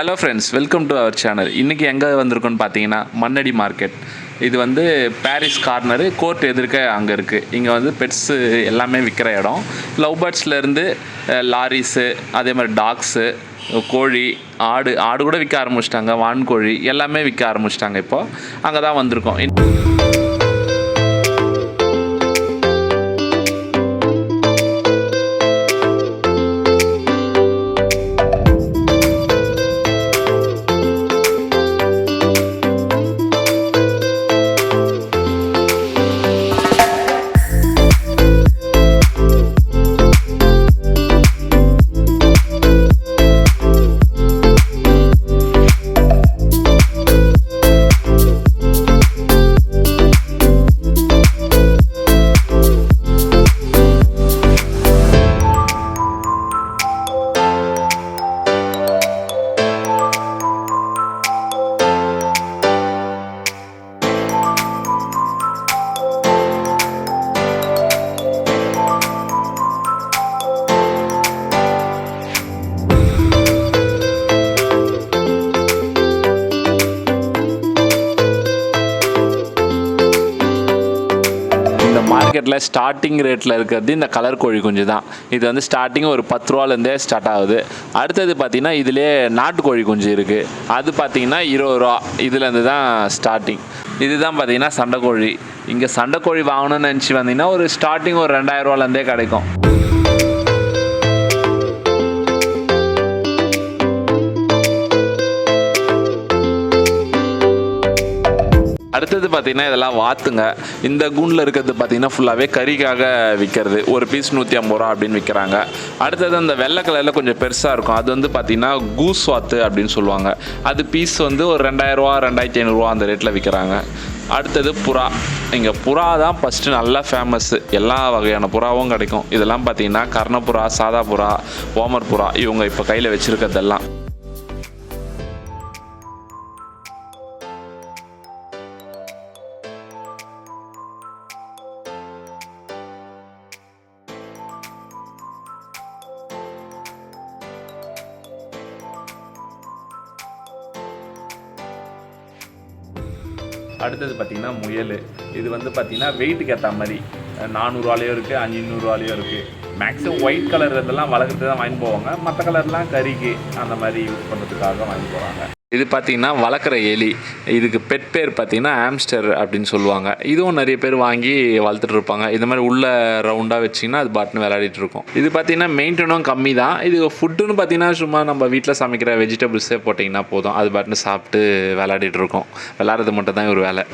Hello friends, welcome to our channel. இன்றைக்கி எங்கே வந்திருக்கோன்னு பார்த்தீங்கன்னா மண்ணடி மார்க்கெட். இது வந்து பாரிஸ் கார்னரு கோர்ட் எதிர்க்க அங்கே இருக்குது. இங்கே வந்து பெட்ஸு எல்லாமே விற்கிற இடம். லவ் பேர்ட்ஸ்லேருந்து லாரிஸு, அதே மாதிரி டாக்ஸு, கோழி, ஆடு கூட விற்க ஆரம்பிச்சிட்டாங்க. வான்கோழி எல்லாமே விற்க ஆரம்பிச்சிட்டாங்க. இப்போது அங்கே தான் வந்திருக்கோம். மார்க்கெட்டில் ஸ்டார்டிங் ரேட்டில் இருக்கிறது இந்த கலர் கோழி குஞ்சு தான். இது வந்து ஸ்டார்டிங் ஒரு 10 ரூபாலேருந்தே ஸ்டார்ட் ஆகுது. அடுத்தது பார்த்திங்கன்னா இதிலே நாட்டுக்கோழி குஞ்சு இருக்குது. அது பார்த்திங்கன்னா 20 ரூபா. இதுலேருந்து தான் ஸ்டார்டிங். இதுதான் பார்த்திங்கன்னா சண்டைக்கோழி. இங்கே சண்டைக்கோழி வாங்கணும்னு நினச்சி வந்தீங்கன்னா ஒரு ஸ்டார்டிங் ஒரு 2000 ரூபாலேருந்தே கிடைக்கும். அடுத்தது பார்த்திங்கன்னா இதெல்லாம் வாத்துங்க. இந்த கூண்டில் இருக்கிறது பார்த்திங்கன்னா ஃபுல்லாகவே கறிக்காக விற்கிறது. ஒரு பீஸ் 150 ரூபா அப்படின்னு விற்கிறாங்க. அடுத்தது அந்த வெள்ளை கலரில் கொஞ்சம் பெருசாக இருக்கும். அது வந்து பார்த்திங்கன்னா கூஸ் வாத்து அப்படின்னு சொல்லுவாங்க. அது பீஸ் வந்து ஒரு 2000 ரூபா 2500 ரூபா அந்த ரேட்டில் விற்கிறாங்க. அடுத்தது புறா. இங்கே புறா தான் ஃபஸ்ட்டு நல்லா ஃபேமஸ்ஸு. எல்லா வகையான புறாவும் கிடைக்கும். இதெல்லாம் பார்த்திங்கன்னா கர்ணப்புறா, சாதா புறா, ஓமர் புறா, இவங்க இப்போ கையில் வச்சுருக்கிறதெல்லாம். அடுத்தது பார்த்திங்கன்னா முயல். இது வந்து பார்த்திங்கன்னா வெயிட்டுக்கு ஏற்ற மாதிரி 400 ரூபாலையும் இருக்குது, 500 ரூபாலையும் இருக்குது. மேக்ஸிமம் ஒயிட் கலர் இதெல்லாம் வளர்க்குறது தான் வாங்கி போவாங்க. மற்ற கலர்லாம் கறிக்கு அந்த மாதிரி யூஸ் பண்ணுறதுக்காக வாங்கி போகிறாங்க. இது பார்த்திங்கன்னா வளர்க்குற எலி. இதுக்கு பெட் பேர் பார்த்திங்கன்னா ஆம்ஸ்டர் அப்படின்னு சொல்லுவாங்க. இதுவும் நிறைய பேர் வாங்கி வளர்த்துட்டு இருப்பாங்க. இந்த மாதிரி உள்ள ரவுண்டாக வச்சிங்கன்னா அது பாட்டுன்னு விளையாடிட்டு இருக்கும். இது பார்த்திங்கன்னா மெயின்டெனும் கம்மி தான். இது ஃபுட்டுன்னு பார்த்திங்கன்னா சும்மா நம்ம வீட்டில் சமைக்கிற வெஜிடபிள்ஸே போட்டிங்கன்னா போதும், அது பாட்டுன்னு சாப்பிட்டு விளையாடிட்டு இருக்கும். விளையாடுறது மட்டும் தான் ஒரு வேலை.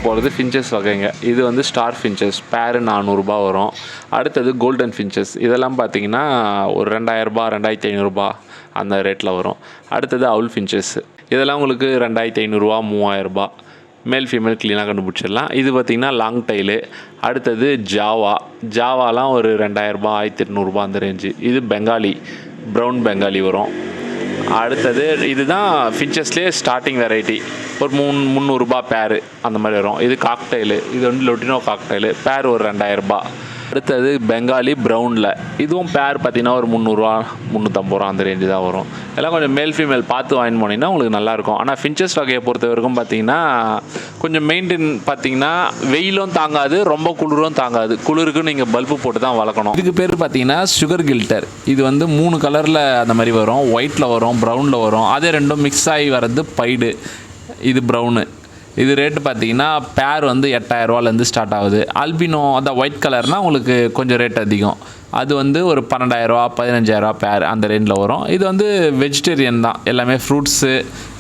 போகிறது ஃபின்ச்சஸ் வகைங்க. இது வந்து ஸ்டார் ஃபின்ச்சஸ் பேரு 400 ரூபா வரும். அடுத்தது கோல்டன் ஃபின்ச்சஸ். இதெல்லாம் பார்த்திங்கன்னா ஒரு 2000 ரூபா 2500 ரூபா அந்த ரேட்டில் வரும். அடுத்தது அவுல் ஃபின்ச்சஸ். இதெல்லாம் உங்களுக்கு 2500 ரூபா 3000 ரூபா. மேல் ஃபீமேல் க்ளீனாக கண்டுபிடிச்சிடலாம். இது பார்த்திங்கன்னா லாங் டைலு. அடுத்தது ஜாவாலாம் ஒரு 2000 ரூபா 1800 ரூபா அந்த ரேஞ்சு. இது பெங்காலி, ப்ரௌன் பெங்காலி வரும். அடுத்தது இதுதான் ஃபின்ச்சஸ்லேயே ஸ்டார்டிங் வெரைட்டி. ஒரு 300 ரூபா பேரு அந்த மாதிரி வரும். இது காக்டைலு. இது வந்து லொட்டினோ காக்டைலு. பேர் ஒரு 2000 ரூபா. அடுத்தது பெங்காலி ப்ரௌனில். இதுவும் பேர் பார்த்திங்கன்னா ஒரு 300 ரூபா 350 ரூபா அந்த ரேஞ்சு தான் வரும். எல்லாம் கொஞ்சம் மேல் ஃபீமேல் பார்த்து வாங்கி போனீங்கன்னா உங்களுக்கு நல்லாயிருக்கும். ஆனால் ஃபின்ச்சஸ் வகையை பொறுத்த வரைக்கும் பார்த்திங்கன்னா கொஞ்சம் மெயின்டைன் பார்த்திங்கன்னா வெயிலும் தாங்காது, ரொம்ப குளிரும் தாங்காது. குளிருக்கு நீங்கள் பல்பு போட்டு தான் வளர்க்கணும். இதுக்கு பேர் பார்த்திங்கன்னா சுகர் கில்டர். இது வந்து 3 கலரில் அந்த மாதிரி வரும். ஒயிட்டில் வரும், ப்ரௌனில் வரும். அதே ரெண்டும் மிக்ஸ் ஆகி வர்றது பைடு. இது ப்ரௌனு. இது ரேட்டு பார்த்தீங்கன்னா பேர் வந்து 8000 ரூபாலேருந்து ஸ்டார்ட் ஆகுது. அல்பினோ அந்த ஒயிட் கலர்னால் உங்களுக்கு கொஞ்சம் ரேட் அதிகம். அது வந்து ஒரு 12000 ரூபா 15000 ரூபா பேர் அந்த ரேஞ்சில் வரும். இது வந்து வெஜிடேரியன் தான். எல்லாமே ஃப்ரூட்ஸு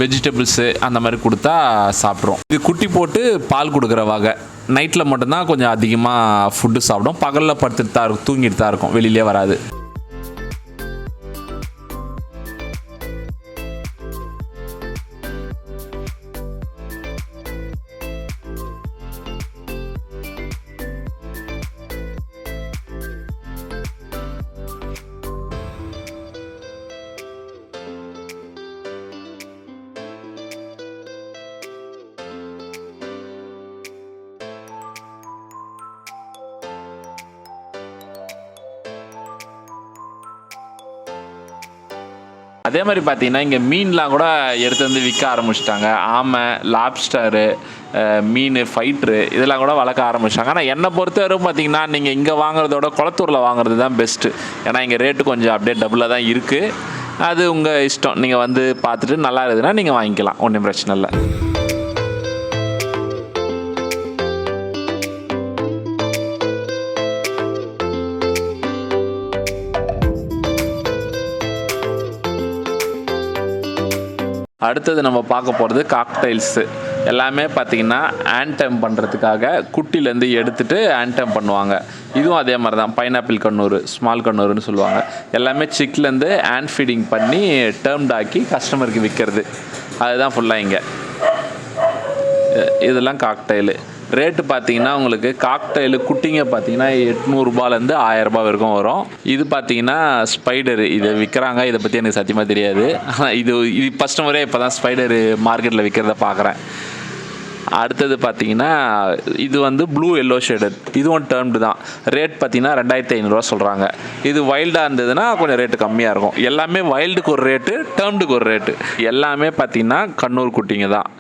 வெஜிடபிள்ஸு அந்த மாதிரி கொடுத்தா சாப்பிட்றோம். இது குட்டி போட்டு பால் கொடுக்குற வகை. நைட்டில் மட்டும்தான் கொஞ்சம் அதிகமாக ஃபுட்டு சாப்பிடும். பகலில் படுத்துட்டு தான் இருக்கும், தூங்கிட்டு தான் இருக்கும், வெளியிலே வராது. அதே மாதிரி பார்த்தீங்கன்னா இங்கே மீன்லாம் கூட எடுத்து வந்து விற்க ஆரம்பிச்சிட்டாங்க. ஆமை, லாப்ஸ்டரு, மீன், ஃபைட்ரு இதெல்லாம் கூட வளர்க்க ஆரம்பிச்சிட்டாங்க. ஆனால் என்னை பொறுத்தவரைக்கும் பார்த்தீங்கன்னா நீங்கள் இங்கே வாங்குறதோட குளத்தூரில் வாங்குறது தான் பெஸ்ட்டு. ஏன்னா இங்கே ரேட்டு கொஞ்சம் அப்படியே டபுளாக தான் இருக்குது. அது உங்கள் இஷ்டம். நீங்கள் வந்து பார்த்துட்டு நல்லா இருக்குதுன்னா நீங்கள் வாங்கிக்கலாம், ஒன்றும் பிரச்சனை இல்லை. அடுத்தது நம்ம பார்க்க போகிறது காக்டைல்ஸு. எல்லாமே பார்த்திங்கன்னா ஆன்டம் பண்ணுறதுக்காக குட்டிலேருந்து எடுத்துகிட்டு ஆன்டம் பண்ணுவாங்க. இதுவும் அதே மாதிரி தான். பைனாப்பிள் கண்ணூர், ஸ்மால் கண்ணூர்னு சொல்லுவாங்க. எல்லாமே சிக்லேருந்து ஹேண்ட் ஃபீடிங் பண்ணி டேர்ம்டாக்கி கஸ்டமருக்கு விற்கிறது. அதுதான் ஃபுல்லாக இங்கே. இதெல்லாம் காக்டைலு. ரேட்டு பார்த்தீங்கன்னா உங்களுக்கு காக்டைலு குட்டிங்க பார்த்தீங்கன்னா 800ரூபாலேருந்து 1000ரூபா வரைக்கும் வரும். இது பார்த்தீங்கன்னா ஸ்பைடரு. இதை விற்கிறாங்க. இதை பற்றி எனக்கு சத்தியமாக தெரியாது. ஆனால் இது ஃபஸ்ட்டு முறையாக இப்போ தான் ஸ்பைடரு மார்க்கெட்டில் விற்கிறத பார்க்குறேன். அடுத்தது பார்த்தீங்கன்னா இது வந்து ப்ளூ எல்லோ ஷேடட். இதுவும் டேர்ம்டு தான். ரேட் பார்த்தீங்கன்னா 2500 சொல்கிறாங்க. இது வைல்டாக இருந்ததுன்னா கொஞ்சம் ரேட்டு கம்மியாக இருக்கும். எல்லாமே வைல்டுக்கு ஒரு ரேட்டு, டேர்ம்டுக்கு ஒரு ரேட்டு. எல்லாமே பார்த்தீங்கன்னா கண்ணூர் குட்டிங்க தான்.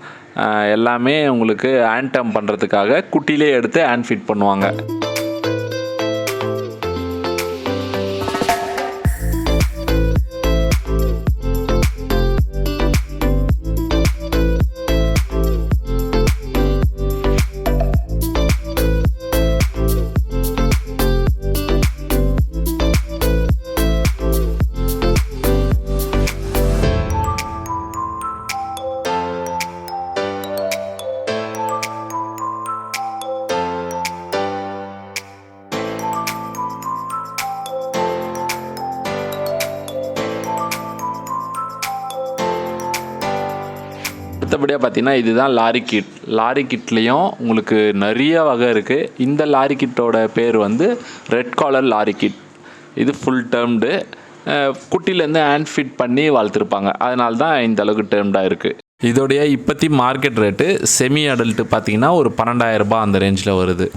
எல்லாமே உங்களுக்கு ஆன்டம் பண்ணுறதுக்காக குட்டிலே எடுத்து ஹேண்ட் ஃபீட் பண்ணுவாங்க. அடுத்தபடியாக பார்த்தீங்கன்னா இதுதான் லாரி கிட். லாரி கிட்லேயும் உங்களுக்கு நிறைய வகை இருக்குது. இந்த லாரி கிட்டோட பேர் வந்து ரெட் காலர் லாரி கிட். இது ஃபுல் டேர்ம்டு. குட்டிலேருந்து ஹேண்ட் ஃபிட் பண்ணி வளர்த்துருப்பாங்க. அதனால தான் இந்த அளவுக்கு டேர்ம்டாக இருக்குது. இதோடைய இப்போத்தி மார்க்கெட் ரேட்டு செமி அடல்ட்டு பார்த்தீங்கன்னா ஒரு 12,000 அந்த ரேஞ்சில் வருது.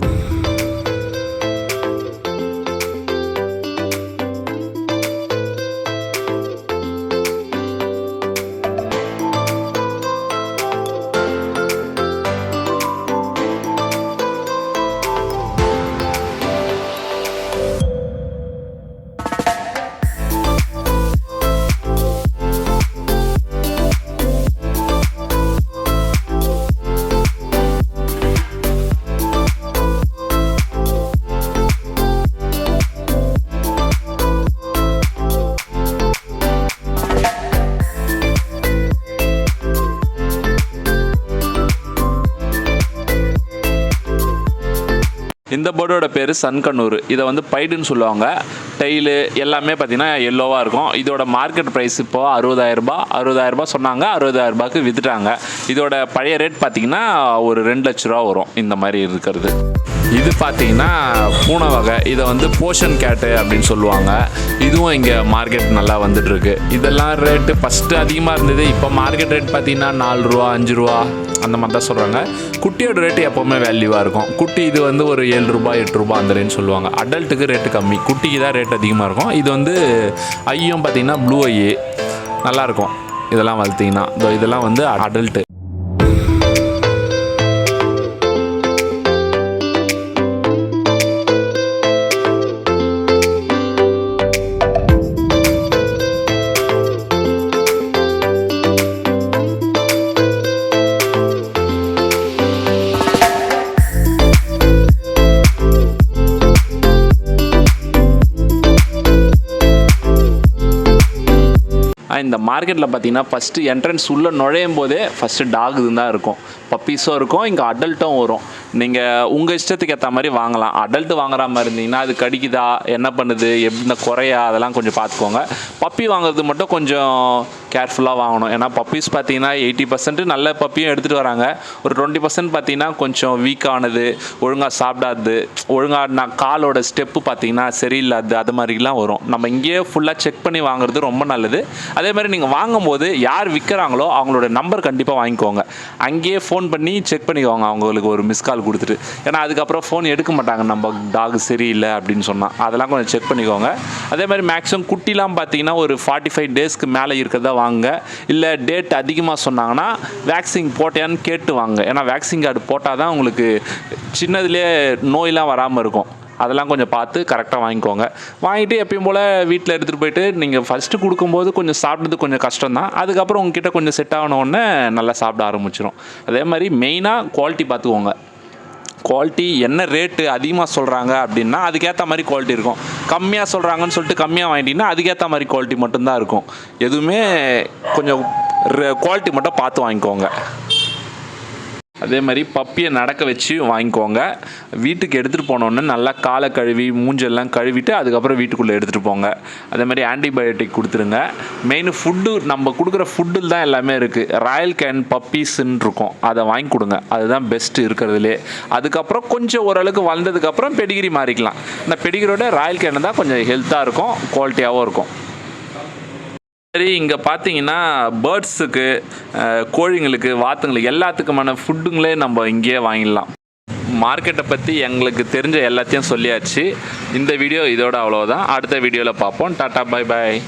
இந்த பேர்டோட பேர் சன்கண்ணூர். இதை வந்து பைடுன்னு சொல்லுவாங்க. டெய்லு எல்லாமே பார்த்திங்கன்னா எல்லோவாக இருக்கும். இதோட மார்க்கெட் ப்ரைஸ் இப்போது 60,000 சொன்னாங்க. 60,000 விற்றுட்டாங்க. இதோட பழைய ரேட் பார்த்திங்கன்னா ஒரு 2 லட்ச ரூபா வரும் இந்த மாதிரி இருக்கிறது. இது பார்த்தீங்கன்னா பூனை வகை. இதை வந்து போஷன் கேட்டு அப்படின்னு சொல்லுவாங்க. இதுவும் இங்கே மார்க்கெட் நல்லா வந்துட்டுருக்கு. இதெல்லாம் ரேட்டு ஃபஸ்ட்டு அதிகமாக இருந்தது. இப்போ மார்க்கெட் ரேட் பார்த்தீங்கன்னா 4 ரூபா 5 ரூபா அந்த மாதிரி தான் சொல்கிறாங்க. குட்டியோட ரேட்டு எப்போவுமே வேல்யூவாக இருக்கும். குட்டி இது வந்து ஒரு 7 ரூபா 8 ரூபா அந்த ரேஞ்ச் சொல்லுவாங்க. அடல்ட்டுக்கு ரேட்டு கம்மி, குட்டிக்கு தான் ரேட் அதிகமாக இருக்கும். இது வந்து ஐயும் பார்த்தீங்கன்னா ப்ளூ ஐ நல்லாயிருக்கும். இதெல்லாம் வளர்த்திங்கன்னா இதெல்லாம் வந்து அடல்ட்டு. இந்த மார்க்கெட்டில் பார்த்தீங்கன்னா ஃபஸ்ட்டு என்ட்ரன்ஸ் உள்ளே நுழையும் போதே ஃபஸ்ட்டு டாக் தான் இருக்கும். பப்பீஸும் இருக்கும், இங்கே அடல்ட்டும் வரும். நீங்கள் உங்கள் இஷ்டத்துக்கு ஏற்ற மாதிரி வாங்கலாம். அடல்ட்டு வாங்குற மாதிரி இருந்தீங்கன்னா அது கடிக்குதா, என்ன பண்ணுது, என்ன குறையா, அதெல்லாம் கொஞ்சம் பார்த்துக்கோங்க. பப்பி வாங்குறது மட்டும் கொஞ்சம் கேர்ஃபுல்லாக வாங்கணும். ஏன்னா பப்பீஸ் பார்த்தீங்கன்னா 80% நல்ல பப்பியும் எடுத்துகிட்டு வராங்க. ஒரு 20% பார்த்தீங்கன்னா கொஞ்சம் வீக்கானது, ஒழுங்காக சாப்பிடாது, ஒழுங்காக காலோட ஸ்டெப்பு பார்த்தீங்கன்னா சரியில்லாது, அது மாதிரிலாம் வரும். நம்ம இங்கேயே ஃபுல்லாக செக் பண்ணி வாங்குறது ரொம்ப நல்லது. அதே மாதிரி நீங்கள் வாங்கும்போது யார் விற்கிறாங்களோ அவங்களோட நம்பர் கண்டிப்பாக வாங்கிக்கோங்க. அங்கேயே ஃபோன் பண்ணி செக் பண்ணிக்கோங்க, அவங்களுக்கு ஒரு மிஸ் கால் கொடுத்துட்டு. ஏன்னா அதுக்கப்புறம் ஃபோன் எடுக்க மாட்டாங்க நம்ம டாக் சரியில்லை அப்படின்னு சொன்னால். அதெல்லாம் கொஞ்சம் செக் பண்ணிக்கோங்க. அதே மாதிரி மேக்ஸிமம் குட்டிலாம் பார்த்தீங்கன்னா ஒரு 45 டேஸ்க்கு மேலே இருக்கிறதா வாங்க. இல்லை டேட் அதிகமாக சொன்னாங்கன்னா வேக்சின் போட்டியான்னு கேட்டு வாங்க. ஏன்னா வேக்சின் கார்டு போட்டால் தான் உங்களுக்கு சின்னதுலேயே நோயெலாம் வராமல் இருக்கும். அதெல்லாம் கொஞ்சம் பார்த்து கரெக்டாக வாங்கிக்கோங்க. வாங்கிட்டு எப்பயும் போல் வீட்டில் எடுத்துகிட்டு போயிட்டு நீங்கள் ஃபஸ்ட்டு கொடுக்கும்போது கொஞ்சம் சாப்பிட்றது கொஞ்சம் கஷ்டம் தான். அதுக்கப்புறம் உங்ககிட்ட கொஞ்சம் செட் ஆனோடனே நல்லா சாப்பிட ஆரம்பிச்சிடும். அதே மாதிரி மெயினாக குவாலிட்டி பார்த்துக்கோங்க. குவாலிட்டி என்ன ரேட்டு அதிகமாக சொல்கிறாங்க அப்படின்னா அதுக்கேற்ற மாதிரி குவாலிட்டி இருக்கும். கம்மியாக சொல்கிறாங்கன்னு சொல்லிட்டு கம்மியாக வாங்கிட்டீங்கன்னா அதுக்கேற்ற மாதிரி குவாலிட்டி மட்டும்தான் இருக்கும். எதுவுமே கொஞ்சம் குவாலிட்டி மட்டும் பார்த்து வாங்கிக்கோங்க. அதே மாதிரி பப்பியை நடக்க வச்சு வாங்கிக்கோங்க. வீட்டுக்கு எடுத்துகிட்டு போனோன்னே நல்லா காலை கழுவி மூஞ்செல்லாம் கழுவிட்டு அதுக்கப்புறம் வீட்டுக்குள்ளே எடுத்துகிட்டு போங்க. அதே மாதிரி ஆன்டிபயோட்டிக் கொடுத்துருங்க. மெயின் ஃபுட்டு நம்ம கொடுக்குற ஃபுட்டில் தான் எல்லாமே இருக்குது. ராயல் கேன் பப்பீஸ்ன்னு இருக்கும், அதை வாங்கி கொடுங்க. அதுதான் பெஸ்ட்டு இருக்கிறதுலே. அதுக்கப்புறம் கொஞ்சம் ஓரளவுக்கு வளர்ந்ததுக்கப்புறம் பெடிகிரி மாறிக்கலாம். இந்த பெடிகிரியோட ராயல் கேன் தான் கொஞ்சம் ஹெல்த்தாக இருக்கும், குவாலிட்டியாகவும் இருக்கும். சரி, இங்கே பார்த்தீங்கன்னா பேர்ட்ஸுக்கு, கோழிங்களுக்கு, வாத்துங்களுக்கு எல்லாத்துக்குமான ஃபுட்டுங்களே நம்ம இங்கேயே வாங்கிடலாம். மார்க்கெட்டை பற்றி எங்களுக்கு தெரிஞ்ச எல்லாத்தையும் சொல்லியாச்சு. இந்த வீடியோ இதோட அவ்வளோதான். அடுத்த வீடியோவில் பார்ப்போம். Tata, bye bye.